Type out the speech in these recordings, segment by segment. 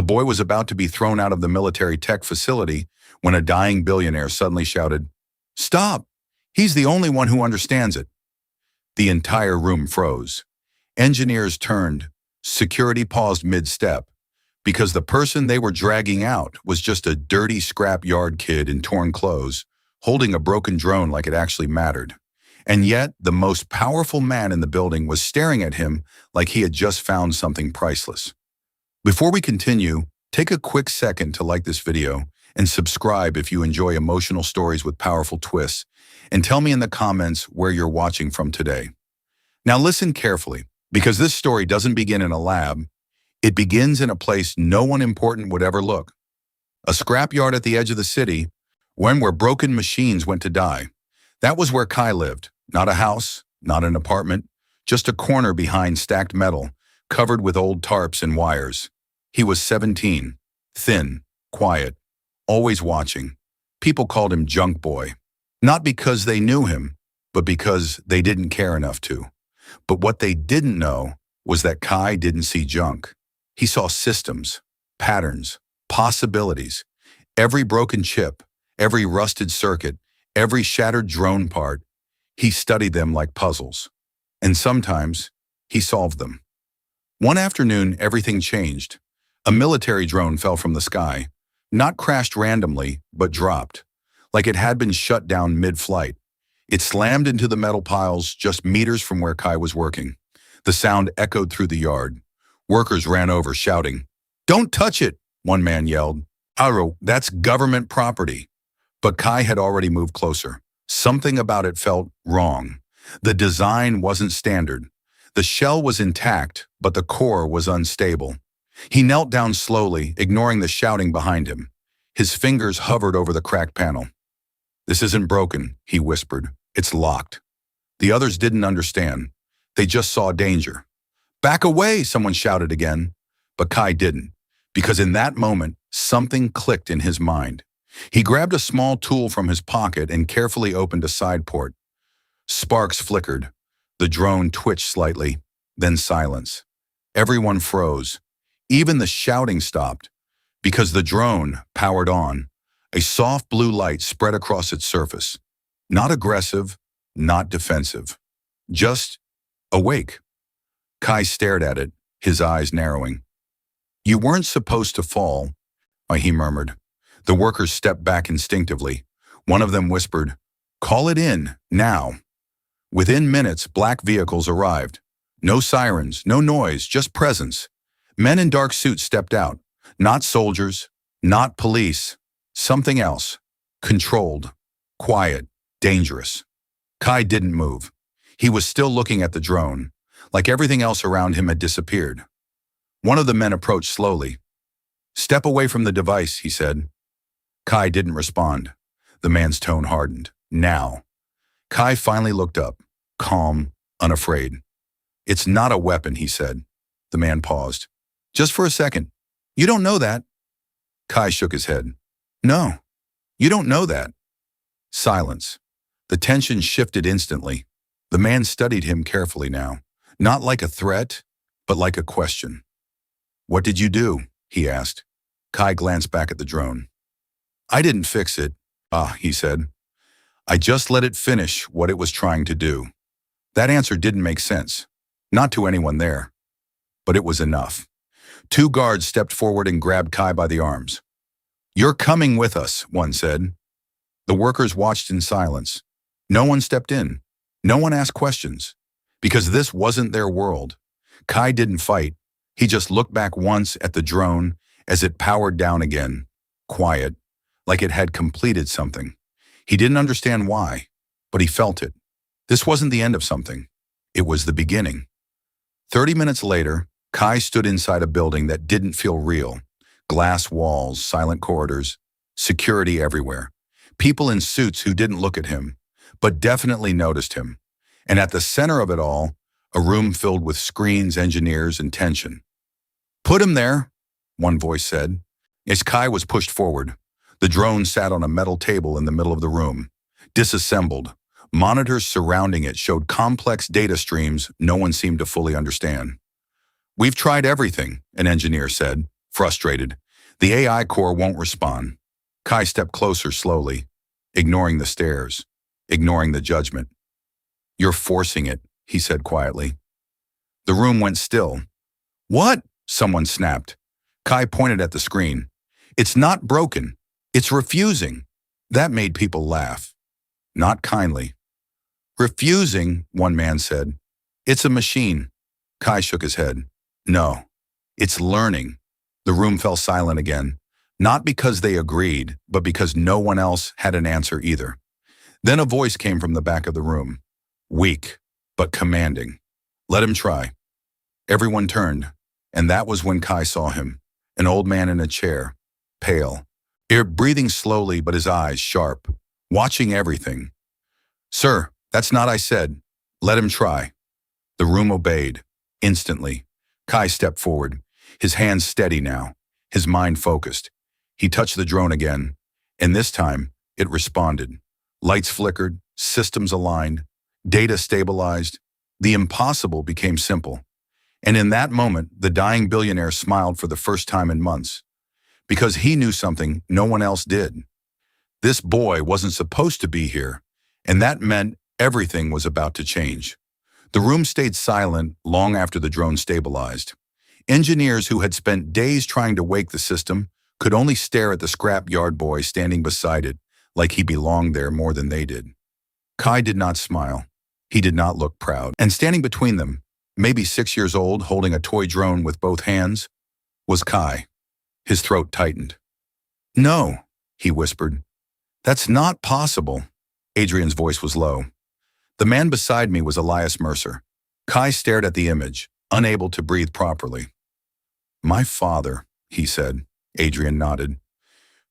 boy was about to be thrown out of the military tech facility when a dying billionaire suddenly shouted, "Stop! He's the only one who understands it." The entire room froze. Engineers turned. Security paused mid-step, because the person they were dragging out was just a dirty scrap-yard kid in torn clothes, holding a broken drone like it actually mattered. And yet, the most powerful man in the building was staring at him like he had just found something priceless. Before we continue, take a quick second to like this video and subscribe if you enjoy emotional stories with powerful twists, and tell me in the comments where you're watching from today. Now listen carefully, because this story doesn't begin in a lab. It begins in a place no one important would ever look. A scrapyard at the edge of the city, where broken machines went to die. That was where Kai lived. Not a house, not an apartment, just a corner behind stacked metal, covered with old tarps and wires. He was 17, thin, quiet, always watching. People called him Junk Boy. Not because they knew him, but because they didn't care enough to. But what they didn't know was that Kai didn't see junk. He saw systems, patterns, possibilities. Every broken chip, every rusted circuit, every shattered drone part, he studied them like puzzles. And sometimes, he solved them. One afternoon, everything changed. A military drone fell from the sky. Not crashed randomly, but dropped, like it had been shut down mid-flight. It slammed into the metal piles just meters from where Kai was working. The sound echoed through the yard. Workers ran over, shouting, "Don't touch it," one man yelled. "Aro, that's government property." But Kai had already moved closer. Something about it felt wrong. The design wasn't standard. The shell was intact, but the core was unstable. He knelt down slowly, ignoring the shouting behind him. His fingers hovered over the cracked panel. "This isn't broken," he whispered. "It's locked." The others didn't understand. They just saw danger. "Back away," someone shouted again. But Kai didn't, because in that moment, something clicked in his mind. He grabbed a small tool from his pocket and carefully opened a side port. Sparks flickered. The drone twitched slightly, then silence. Everyone froze. Even the shouting stopped, because the drone powered on. A soft blue light spread across its surface. Not aggressive, not defensive. Just awake. Kai stared at it, his eyes narrowing. "You weren't supposed to fall," he murmured. The workers stepped back instinctively. One of them whispered, "Call it in, now." Within minutes, black vehicles arrived. No sirens, no noise, just presence. Men in dark suits stepped out. Not soldiers, not police. Something else. Controlled, quiet, dangerous. Kai didn't move. He was still looking at the drone, like everything else around him had disappeared. One of the men approached slowly. "Step away from the device," he said. Kai didn't respond. The man's tone hardened. "Now." Kai finally looked up, calm, unafraid. "It's not a weapon," he said. The man paused. "Just for a second. You don't know that." Kai shook his head. "No, you don't know that." Silence. The tension shifted instantly. The man studied him carefully now, not like a threat, but like a question. "What did you do?" he asked. Kai glanced back at the drone. "I didn't fix it," he said. "I just let it finish what it was trying to do." That answer didn't make sense. Not to anyone there. But it was enough. Two guards stepped forward and grabbed Kai by the arms. "You're coming with us," one said. The workers watched in silence. No one stepped in. No one asked questions. Because this wasn't their world. Kai didn't fight. He just looked back once at the drone as it powered down again, quiet, like it had completed something. He didn't understand why, but he felt it. This wasn't the end of something. It was the beginning. 30 minutes later, Kai stood inside a building that didn't feel real. Glass walls, silent corridors, security everywhere. People in suits who didn't look at him, but definitely noticed him. And at the center of it all, a room filled with screens, engineers, and tension. "Put him there," one voice said. As Kai was pushed forward, the drone sat on a metal table in the middle of the room, disassembled. Monitors surrounding it showed complex data streams no one seemed to fully understand. "We've tried everything," an engineer said, Frustrated, the AI core won't respond. Kai stepped closer slowly, ignoring the stares, ignoring the judgment. You're forcing it, he said quietly. The room went still. What? Someone snapped. Kai pointed at the screen. It's not broken. It's refusing. That made people laugh. Not kindly. Refusing, one man said. It's a machine. Kai shook his head. No, it's learning. The room fell silent again, not because they agreed, but because no one else had an answer either. Then a voice came from the back of the room. Weak, but commanding. Let him try. Everyone turned, and that was when Kai saw him, an old man in a chair, pale, breathing slowly but his eyes sharp, watching everything. Sir, that's not I said. Let him try. The room obeyed, instantly. Kai stepped forward, his hands steady now, his mind focused. He touched the drone again, and this time, it responded. Lights flickered, systems aligned, data stabilized. The impossible became simple. And in that moment, the dying billionaire smiled for the first time in months. Because he knew something no one else did. This boy wasn't supposed to be here, and that meant everything was about to change. The room stayed silent long after the drone stabilized. Engineers who had spent days trying to wake the system could only stare at the scrapyard boy standing beside it, like he belonged there more than they did. Kai did not smile. He did not look proud. And standing between them, maybe 6 years old, holding a toy drone with both hands, was Kai. His throat tightened. No, he whispered. That's not possible. Adrian's voice was low. The man beside me was Elias Mercer. Kai stared at the image, unable to breathe properly. My father, he said. Adrian nodded.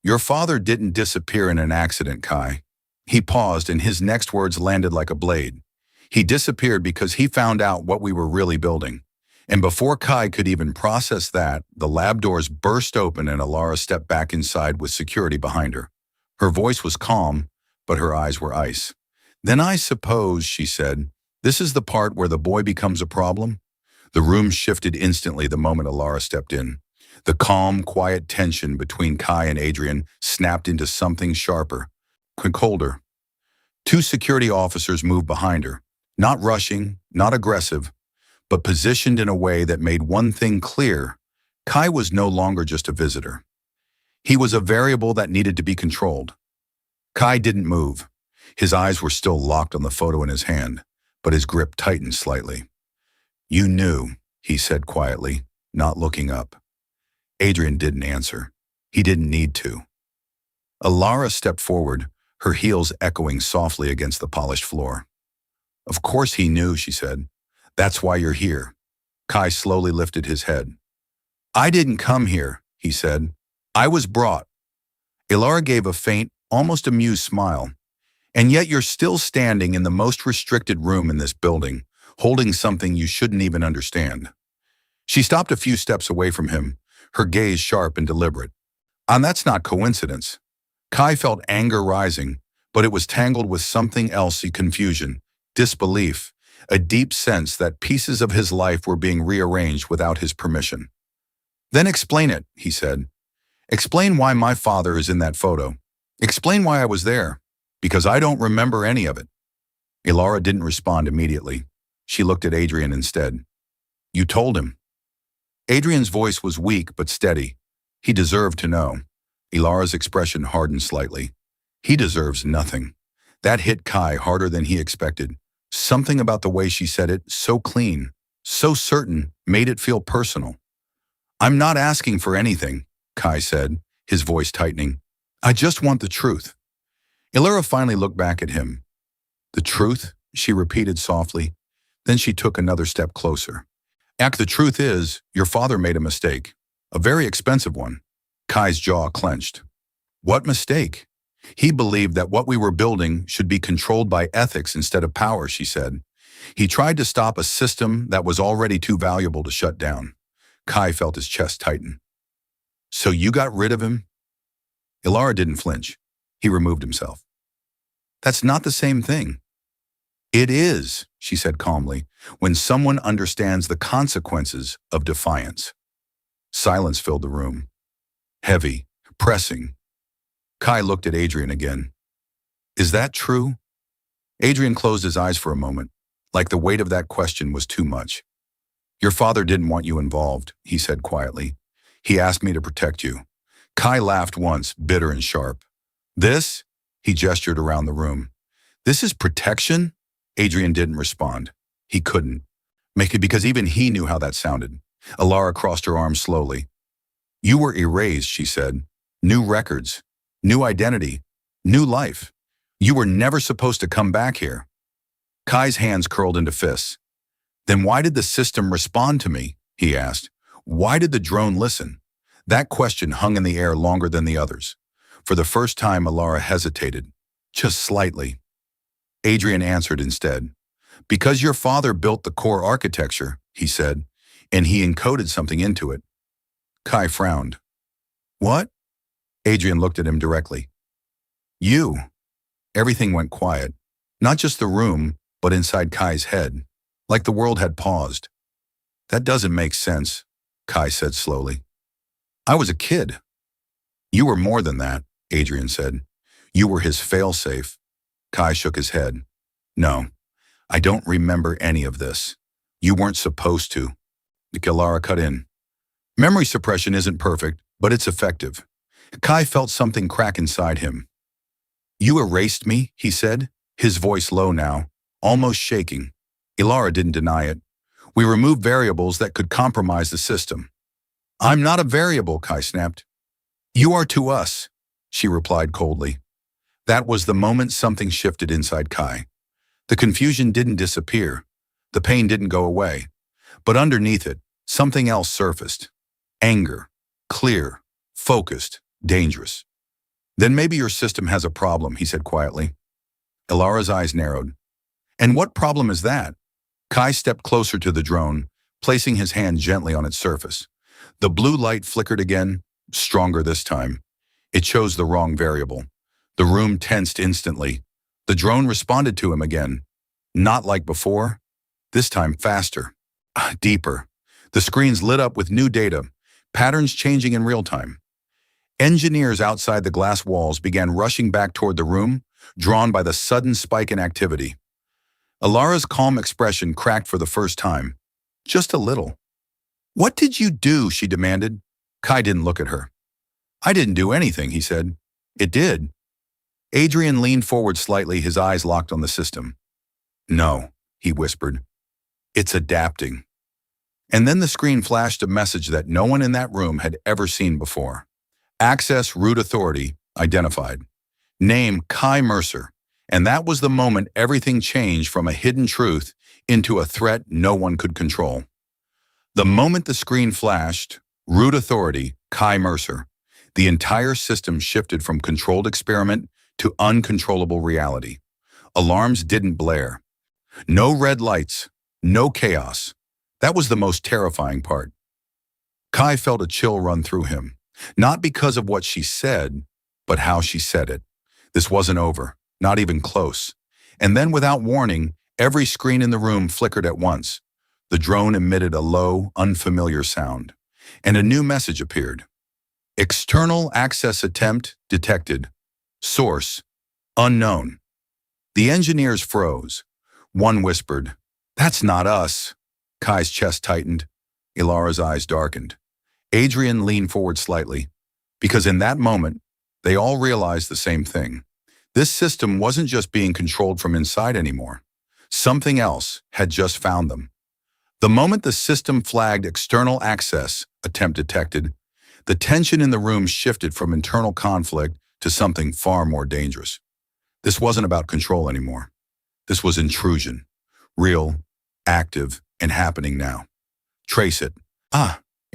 Your father didn't disappear in an accident, Kai. He paused, and his next words landed like a blade. He disappeared because he found out what we were really building. And before Kai could even process that, the lab doors burst open and Alara stepped back inside with security behind her. Her voice was calm, but her eyes were ice. Then I suppose, she said, this is the part where the boy becomes a problem? The room shifted instantly the moment Alara stepped in. The calm, quiet tension between Kai and Adrian snapped into something sharper, colder. 2 security officers moved behind her, not rushing, not aggressive, but positioned in a way that made one thing clear. Kai was no longer just a visitor. He was a variable that needed to be controlled. Kai didn't move. His eyes were still locked on the photo in his hand, but his grip tightened slightly. You knew, he said quietly, not looking up. Adrian didn't answer. He didn't need to. Alara stepped forward, her heels echoing softly against the polished floor. Of course he knew, she said. That's why you're here. Kai slowly lifted his head. I didn't come here, he said. I was brought. Alara gave a faint, almost amused smile. And yet you're still standing in the most restricted room in this building, holding something you shouldn't even understand. She stopped a few steps away from him, her gaze sharp and deliberate. And that's not coincidence. Kai felt anger rising, but it was tangled with something else, confusion, disbelief, a deep sense that pieces of his life were being rearranged without his permission. Then explain it, he said. Explain why my father is in that photo. Explain why I was there, because I don't remember any of it. Alara didn't respond immediately. She looked at Adrian instead. You told him. Adrian's voice was weak but steady. He deserved to know. Alara's expression hardened slightly. He deserves nothing. That hit Kai harder than he expected. Something about the way she said it, so clean, so certain, made it feel personal. I'm not asking for anything, Kai said, his voice tightening. I just want the truth. Alara finally looked back at him. The truth, she repeated softly. Then she took another step closer. The truth is, your father made a mistake. A very expensive one. Kai's jaw clenched. What mistake? He believed that what we were building should be controlled by ethics instead of power, she said. He tried to stop a system that was already too valuable to shut down. Kai felt his chest tighten. So you got rid of him? Alara didn't flinch. He removed himself. That's not the same thing. It is, she said calmly, when someone understands the consequences of defiance. Silence filled the room. Heavy, pressing. Kai looked at Adrian again. Is that true? Adrian closed his eyes for a moment, like the weight of that question was too much. Your father didn't want you involved, he said quietly. He asked me to protect you. Kai laughed once, bitter and sharp. This? He gestured around the room. This is protection? Adrian didn't respond. He couldn't. Make it because even he knew how that sounded. Alara crossed her arms slowly. You were erased, she said. New records, new identity, new life. You were never supposed to come back here. Kai's hands curled into fists. Then why did the system respond to me? He asked. Why did the drone listen? That question hung in the air longer than the others. For the first time, Alara hesitated, just slightly. Adrian answered instead. Because your father built the core architecture, he said, and he encoded something into it. Kai frowned. What? Adrian looked at him directly. You. Everything went quiet. Not just the room, but inside Kai's head, like the world had paused. That doesn't make sense, Kai said slowly. I was a kid. You were more than that, Adrian said. You were his failsafe. Kai shook his head. No, I don't remember any of this. You weren't supposed to. Alara cut in. Memory suppression isn't perfect, but it's effective. Kai felt something crack inside him. You erased me, he said, his voice low now, almost shaking. Alara didn't deny it. We removed variables that could compromise the system. I'm not a variable, Kai snapped. You are to us, she replied coldly. That was the moment something shifted inside Kai. The confusion didn't disappear. The pain didn't go away. But underneath it, something else surfaced. Anger. Clear. Focused. Dangerous. Then maybe your system has a problem, he said quietly. Alara's eyes narrowed. And what problem is that? Kai stepped closer to the drone, placing his hand gently on its surface. The blue light flickered again, stronger this time. It chose the wrong variable. The room tensed instantly. The drone responded to him again. Not like before. This time faster. Deeper. The screens lit up with new data, patterns changing in real time. Engineers outside the glass walls began rushing back toward the room, drawn by the sudden spike in activity. Alara's calm expression cracked for the first time. Just a little. What did you do? She demanded. Kai didn't look at her. I didn't do anything, he said. It did. Adrian leaned forward slightly, his eyes locked on the system. No, he whispered. It's adapting. And then the screen flashed a message that no one in that room had ever seen before. Access root authority identified. Name Kai Mercer. And that was the moment everything changed from a hidden truth into a threat no one could control. The moment the screen flashed, root authority, Kai Mercer, the entire system shifted from controlled experiment to uncontrollable reality. Alarms didn't blare. No red lights, no chaos. That was the most terrifying part. Kai felt a chill run through him, not because of what she said, but how she said it. This wasn't over, not even close. And then without warning, every screen in the room flickered at once. The drone emitted a low, unfamiliar sound, and a new message appeared. External access attempt detected. Source, unknown. The engineers froze. One whispered, "That's not us." Kai's chest tightened. Alara's eyes darkened. Adrian leaned forward slightly, because in that moment, they all realized the same thing. This system wasn't just being controlled from inside anymore. Something else had just found them. The moment the system flagged external access attempt detected, the tension in the room shifted from internal conflict to something far more dangerous. This wasn't about control anymore. This was intrusion. Real, active, and happening now. Trace it.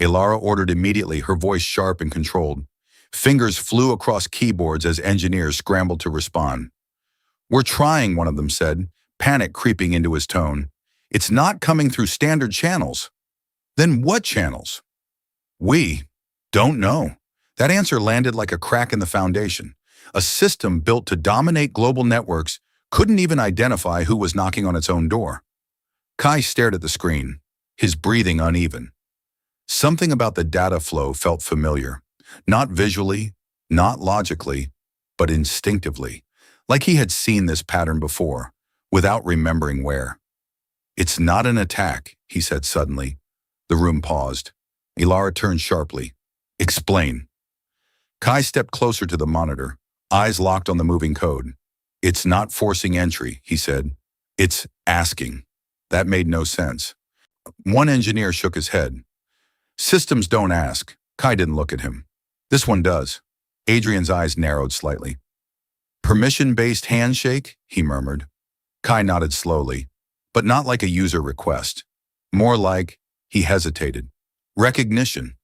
Alara ordered immediately, her voice sharp and controlled. Fingers flew across keyboards as engineers scrambled to respond. We're trying, one of them said, panic creeping into his tone. It's not coming through standard channels. Then what channels? We don't know. That answer landed like a crack in the foundation. A system built to dominate global networks couldn't even identify who was knocking on its own door. Kai stared at the screen, his breathing uneven. Something about the data flow felt familiar, not visually, not logically, but instinctively, like he had seen this pattern before, without remembering where. "It's not an attack," he said suddenly. The room paused. Ilara turned sharply. "Explain." Kai stepped closer to the monitor, eyes locked on the moving code. "It's not forcing entry," he said. "It's asking." That made no sense. One engineer shook his head. "Systems don't ask." Kai didn't look at him. "This one does." Adrian's eyes narrowed slightly. "Permission-based handshake?" he murmured. Kai nodded slowly, but not like a user request. More like, he hesitated. "Recognition."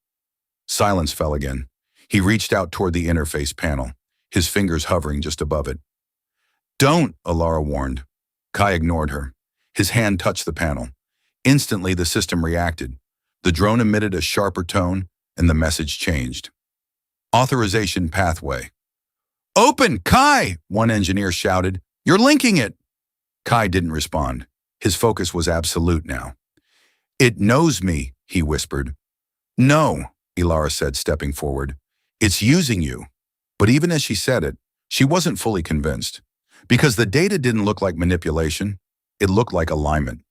Silence fell again. He reached out toward the interface panel, his fingers hovering just above it. "Don't," Ilara warned. Kai ignored her. His hand touched the panel. Instantly, the system reacted. The drone emitted a sharper tone, and the message changed. "Authorization pathway." "Open, Kai!" one engineer shouted. "You're linking it!" Kai didn't respond. His focus was absolute now. "It knows me," he whispered. "No," Ilara said, stepping forward. "It's using you." But even as she said it, she wasn't fully convinced. Because the data didn't look like manipulation, it looked like alignment.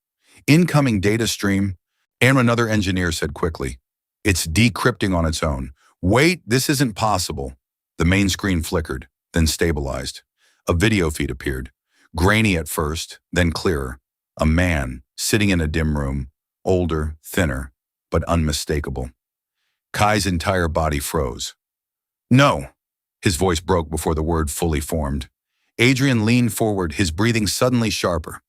Incoming data stream, and another engineer said quickly, "It's decrypting on its own." "Wait, this isn't possible." The main screen flickered, then stabilized. A video feed appeared, grainy at first, then clearer. A man, sitting in a dim room, older, thinner, but unmistakable. Kai's entire body froze. "No!" His voice broke before the word fully formed. Adrian leaned forward, his breathing suddenly sharper.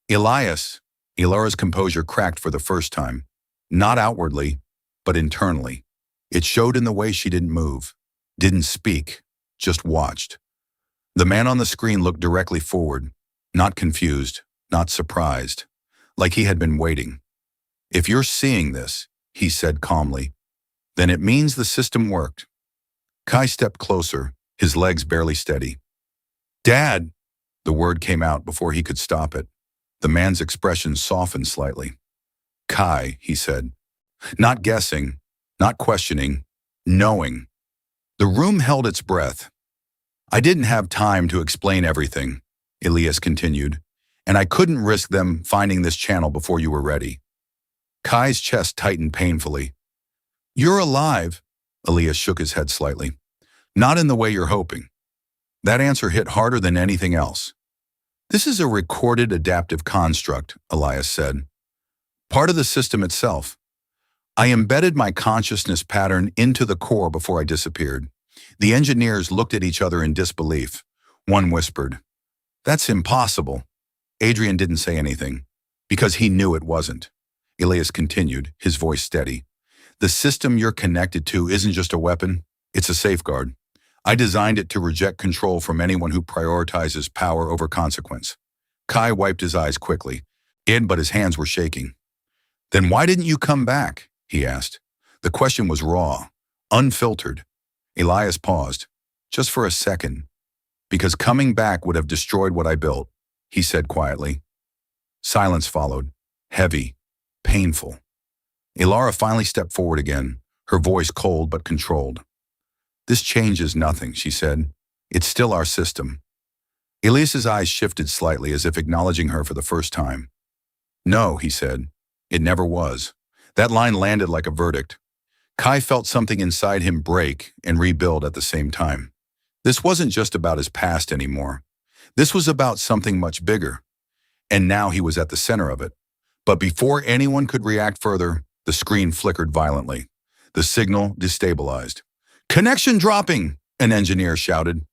"Elias," Ilara's composure cracked for the first time. Not outwardly, but internally. It showed in the way she didn't move, didn't speak, just watched. The man on the screen looked directly forward, not confused, not surprised, like he had been waiting. "If you're seeing this," he said calmly, "then it means the system worked." Kai stepped closer, his legs barely steady. "Dad!" The word came out before he could stop it. The man's expression softened slightly. "Kai," he said. Not guessing, not questioning, knowing. The room held its breath. "I didn't have time to explain everything," Elias continued, "and I couldn't risk them finding this channel before you were ready." Kai's chest tightened painfully. "You're alive," Elias shook his head slightly. "Not in the way you're hoping." That answer hit harder than anything else. "This is a recorded adaptive construct," Elias said. "Part of the system itself. I embedded my consciousness pattern into the core before I disappeared." The engineers looked at each other in disbelief. One whispered, "That's impossible." Adrian didn't say anything, because he knew it wasn't. Elias continued, his voice steady. "The system you're connected to isn't just a weapon, it's a safeguard. I designed it to reject control from anyone who prioritizes power over consequence." Kai wiped his eyes quickly, but his hands were shaking. "Then why didn't you come back?" he asked. The question was raw, unfiltered. Elias paused, just for a second. "Because coming back would have destroyed what I built," he said quietly. Silence followed, heavy, painful. Ilara finally stepped forward again, her voice cold but controlled. "This changes nothing," she said. "It's still our system." Elias's eyes shifted slightly as if acknowledging her for the first time. "No," he said. "It never was." That line landed like a verdict. Kai felt something inside him break and rebuild at the same time. This wasn't just about his past anymore. This was about something much bigger. And now he was at the center of it. But before anyone could react further, the screen flickered violently. The signal destabilized. "Connection dropping!" an engineer shouted.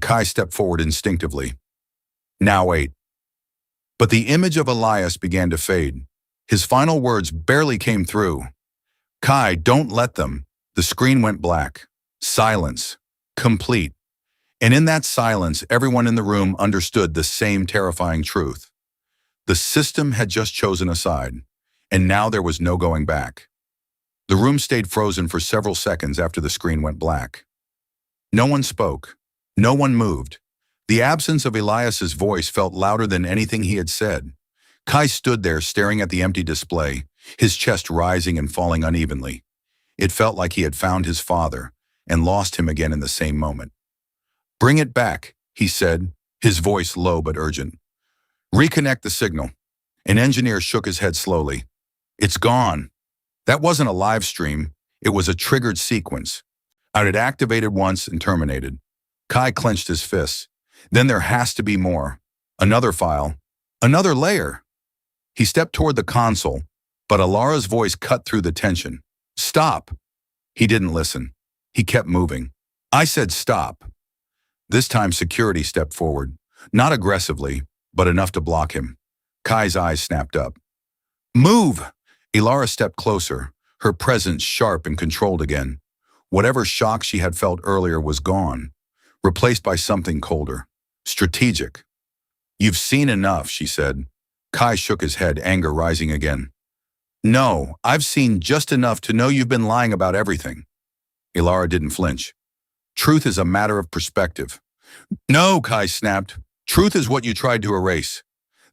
Kai stepped forward instinctively. "Now wait." But the image of Elias began to fade. His final words barely came through. "Kai, don't let them." The screen went black. Silence. Complete. And in that silence, everyone in the room understood the same terrifying truth. The system had just chosen a side, and now there was no going back. The room stayed frozen for several seconds after the screen went black. No one spoke. No one moved. The absence of Elias's voice felt louder than anything he had said. Kai stood there staring at the empty display, his chest rising and falling unevenly. It felt like he had found his father and lost him again in the same moment. "Bring it back," he said, his voice low but urgent. "Reconnect the signal." An engineer shook his head slowly. "It's gone." That wasn't a live stream. It was a triggered sequence. It had activated once and terminated. Kai clenched his fists. Then there has to be more. Another file. Another layer. He stepped toward the console, but Alara's voice cut through the tension. "Stop." He didn't listen. He kept moving. "I said stop." This time security stepped forward. Not aggressively, but enough to block him. Kai's eyes snapped up. "Move!" Ilara stepped closer, her presence sharp and controlled again. Whatever shock she had felt earlier was gone, replaced by something colder. Strategic. "You've seen enough," she said. Kai shook his head, anger rising again. "No, I've seen just enough to know you've been lying about everything." Ilara didn't flinch. "Truth is a matter of perspective." "No," Kai snapped. "Truth is what you tried to erase."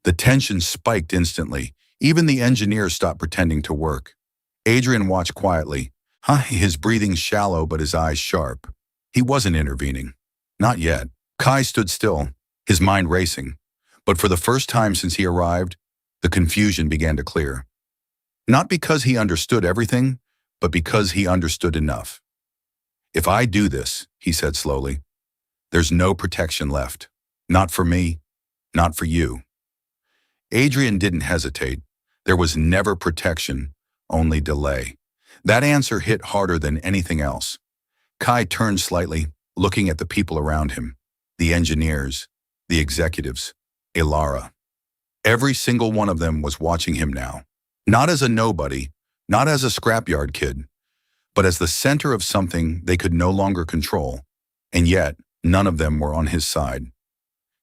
The tension spiked instantly. Even the engineer stopped pretending to work. Adrian watched quietly, his breathing shallow but his eyes sharp. He wasn't intervening. Not yet. Kai stood still, his mind racing. But for the first time since he arrived, the confusion began to clear. Not because he understood everything, but because he understood enough. "If I do this," he said slowly, "there's no protection left. Not for me, not for you." Adrian didn't hesitate. There was never protection, only delay. That answer hit harder than anything else. Kai turned slightly, looking at the people around him. The engineers, the executives, Ilara. Every single one of them was watching him now. Not as a nobody, not as a scrapyard kid, but as the center of something they could no longer control. And yet, none of them were on his side.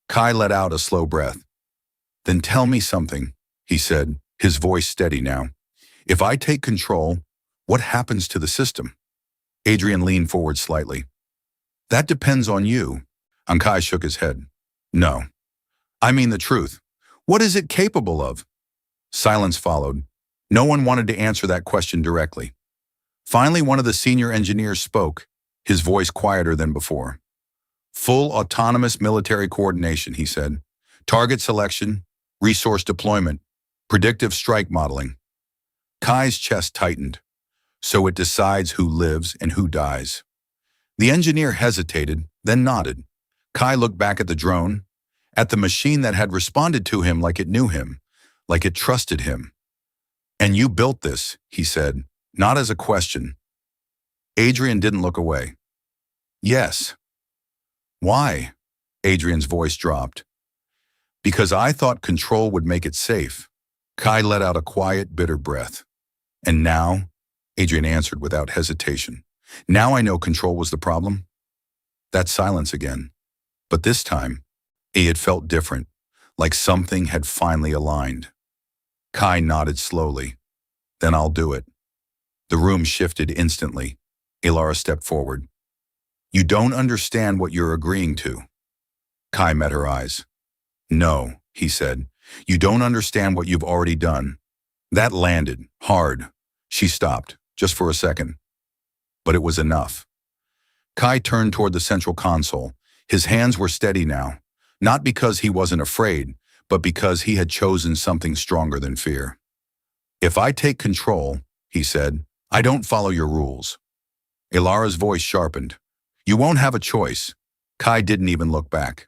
Kai let out a slow breath. "Then tell me something," he said, his voice steady now. "If I take control, what happens to the system?" Adrian leaned forward slightly. "That depends on you." And Kai shook his head. "No. I mean the truth. What is it capable of?" Silence followed. No one wanted to answer that question directly. Finally, one of the senior engineers spoke, his voice quieter than before. "Full autonomous military coordination," he said. "Target selection, resource deployment, predictive strike modeling." Kai's chest tightened. "So it decides who lives and who dies." The engineer hesitated, then nodded. Kai looked back at the drone, at the machine that had responded to him like it knew him, like it trusted him. "And you built this," he said, not as a question. Adrian didn't look away. "Yes." "Why?" Adrian's voice dropped. "Because I thought control would make it safe." Kai let out a quiet, bitter breath. "And now," Adrian answered without hesitation, "now I know control was the problem." That silence again. But this time, it felt different, like something had finally aligned. Kai nodded slowly. "Then I'll do it." The room shifted instantly. Ilara stepped forward. "You don't understand what you're agreeing to." Kai met her eyes. "No," he said. "You don't understand what you've already done." That landed, hard. She stopped, just for a second. But it was enough. Kai turned toward the central console. His hands were steady now, not because he wasn't afraid, but because he had chosen something stronger than fear. "If I take control," he said, "I don't follow your rules." Ilara's voice sharpened. "You won't have a choice." Kai didn't even look back.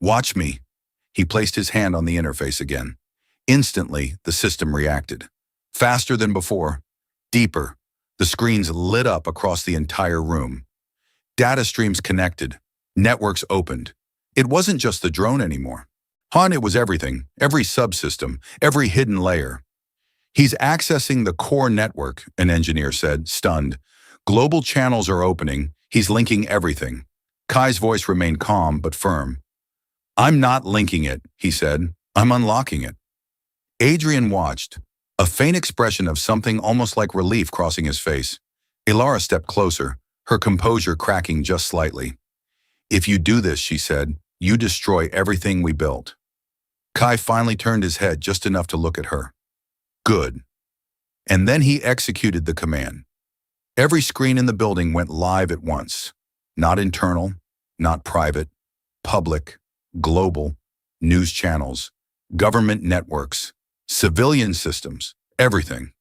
"Watch me." He placed his hand on the interface again. Instantly, the system reacted. Faster than before. Deeper. The screens lit up across the entire room. Data streams connected. Networks opened. It wasn't just the drone anymore. It was everything, every subsystem, every hidden layer. "He's accessing the core network," an engineer said, stunned. "Global channels are opening. He's linking everything." Kai's voice remained calm but firm. "I'm not linking it," he said. "I'm unlocking it." Adrian watched, a faint expression of something almost like relief crossing his face. Ilara stepped closer, her composure cracking just slightly. "If you do this," she said, "you destroy everything we built." Kai finally turned his head just enough to look at her. "Good." And then he executed the command. Every screen in the building went live at once. Not internal, not private, public, global, news channels, government networks, civilian systems, everything.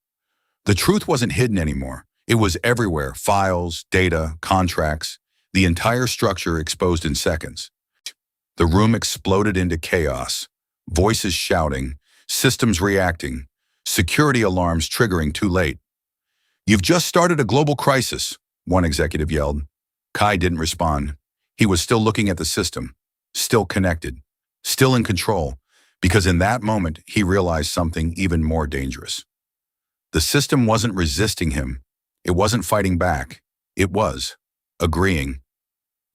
The truth wasn't hidden anymore. It was everywhere: files, data, contracts, the entire structure exposed in seconds. The room exploded into chaos, voices shouting, systems reacting, security alarms triggering too late. "You've just started a global crisis," one executive yelled. Kai didn't respond. He was still looking at the system, still connected, still in control, because in that moment he realized something even more dangerous. The system wasn't resisting him. It wasn't fighting back. It was agreeing.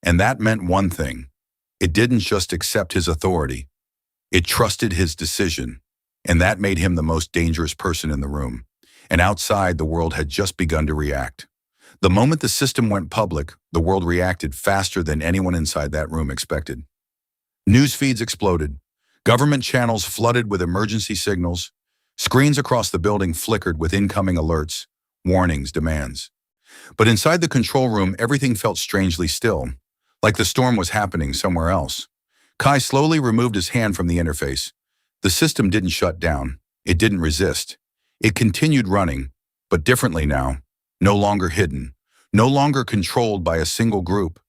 And that meant one thing. It didn't just accept his authority. It trusted his decision. And that made him the most dangerous person in the room. And outside, the world had just begun to react. The moment the system went public, the world reacted faster than anyone inside that room expected. News feeds exploded. Government channels flooded with emergency signals. Screens across the building flickered with incoming alerts, warnings, demands. But inside the control room, everything felt strangely still, like the storm was happening somewhere else. Kai slowly removed his hand from the interface. The system didn't shut down. It didn't resist. It continued running, but differently now, no longer hidden, no longer controlled by a single group.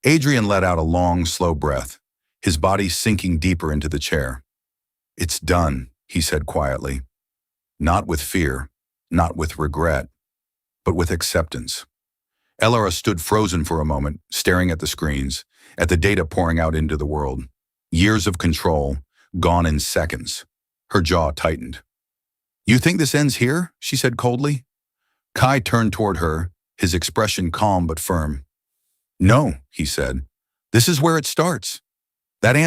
Adrian let out a long, slow breath, his body sinking deeper into the chair. "It's done," he said quietly. Not with fear, not with regret, but with acceptance. Elara stood frozen for a moment, staring at the screens, at the data pouring out into the world. Years of control, gone in seconds. Her jaw tightened. "You think this ends here?" she said coldly. Kai turned toward her, his expression calm but firm. "No," he said. "This is where it starts.